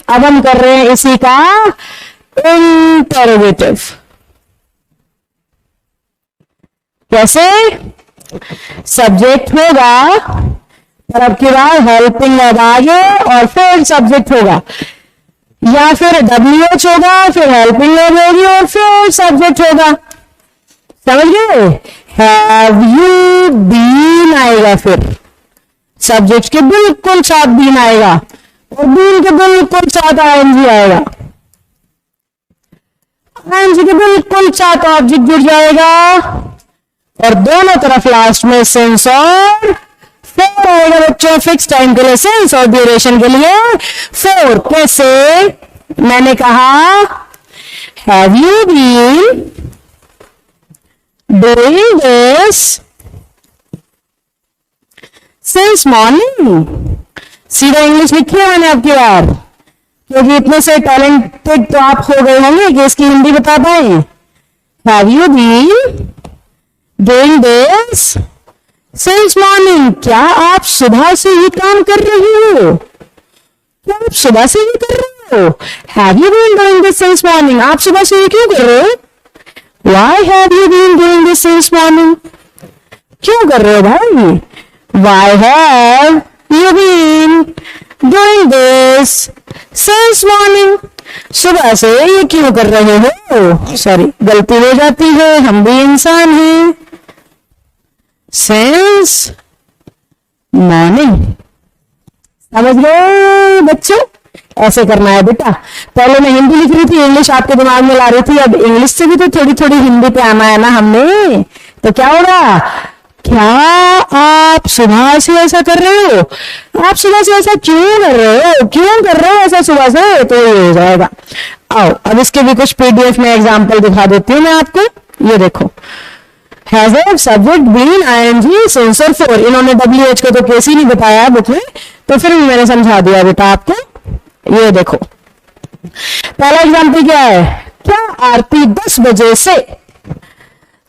अब हम कर रहे हैं इसी का इंटरोगेटिव। कैसे? सब्जेक्ट होगा और अब की बार हेल्पिंग वर्ब आगे और फिर सब्जेक्ट होगा, या फिर WH होगा फिर हेल्पिंग वर्ब होगी और फिर सब्जेक्ट होगा। समझ गए? हैव यू बीन आएगा, फिर सब्जेक्ट के बिल्कुल साथ बीन आएगा और बीन के बिल्कुल साथ ING आएगा, ING के बिल्कुल साथ ऑब्जेक्ट जुड़ जाएगा और दोनों तरफ लास्ट में सेंस और फोर आएगा बच्चों। फिक्स टाइम के लिए सेंस और ड्यूरेशन के लिए फोर। कैसे? मैंने कहा have you been doing this since morning. सीधा इंग्लिश लिखी है मैंने आपकी बार, क्योंकि इतने से टैलेंटेड तो आप हो गए होंगे कि इसकी हिंदी बता पाए। Have you been doing this since morning. क्या आप सुबह से ही काम कर रहे हो? क्या आप सुबह से ही कर रहे हो? Have you been doing this since morning. आप सुबह से ही क्यों कर रहे हो? Why have you been doing this since morning. क्यों कर रहे हो भाई? Why have you been doing this since morning. सुबह से ये क्यों कर रहे हो? सॉरी, गलती हो जाती है, हम भी इंसान हैं। Since morning. समझ गए बच्चों? ऐसे करना है बेटा। पहले मैं हिंदी लिख रही थी, इंग्लिश आपके दिमाग में ला रही थी, अब इंग्लिश से भी तो थोड़ी थोड़ी हिंदी पे आना है ना हमने। तो क्या होगा? क्या आप सुबह से ऐसा कर रहे हो? आप सुबह से ऐसा क्यों कर रहे हो? क्यों कर रहे हो ऐसा सुबह से? तो ये हो जाएगा। आओ अब इसके भी कुछ PDF में एग्जाम्पल दिखा देती हूँ मैं आपको। ये देखो, has subject been ING since और फोर। इन्होंने WH को तो केस ही नहीं बताया बुक में, तो फिर भी मैंने समझा दिया बेटा आपको। ये देखो, पहला एग्जाम्पल क्या है? क्या आरती 10 बजे से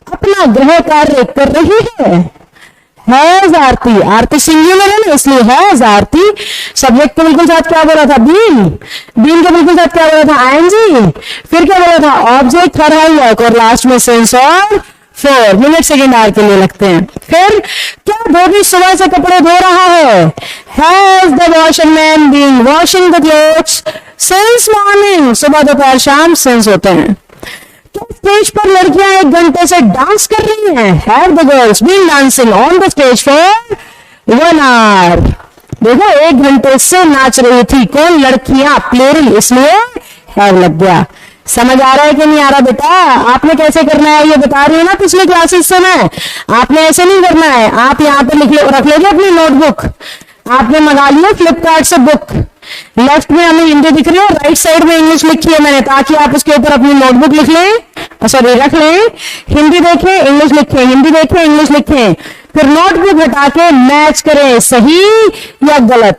अपना गृह कार्य कर रही है? हैज आरती, आरती सिंगुलर है ना, इसलिए हैज आरती। सब्जेक्ट के बिल्कुल साथ क्या बोला था? बीन। बीन के बिल्कुल साथ क्या बोला था? ING। फिर क्या बोला था? ऑब्जेक्ट हर हाईलाइट और लास्ट में सेंस और फोर। मिनट सेकेंड आर के लिए लगते हैं। फिर क्या धोबी सुबह से कपड़े धो रहा है? Has the washing man been washing the clothes since morning. सुबह दोपहर शाम सेंस होते हैं। क्या स्टेज पर लड़कियां 1 घंटे से डांस कर रही हैं? Have the girls been dancing on the stage for 1 hour। देखो 1 घंटे से नाच रही थी। कौन? लड़कियां, प्लूरल, इसलिए हैव लग गया। समझ आ रहा है कि नहीं आ रहा बेटा? आपने कैसे करना है ये बता रही हूँ ना पिछले क्लासेस से मैं। आपने ऐसे नहीं करना है। आप यहाँ पे रख लीजिए अपनी नोटबुक। आपने मंगा लिया फ्लिपकार्ट से बुक। लेफ्ट में हमें हिंदी दिख रही है, राइट साइड में इंग्लिश लिखी है मैंने, ताकि आप उसके ऊपर अपनी नोटबुक लिख लें, सॉरी रख लें। हिंदी देखें, इंग्लिश लिखें, हिंदी देखें, इंग्लिश लिखें। फिर नोटबुक हटा के मैच करें, सही या गलत।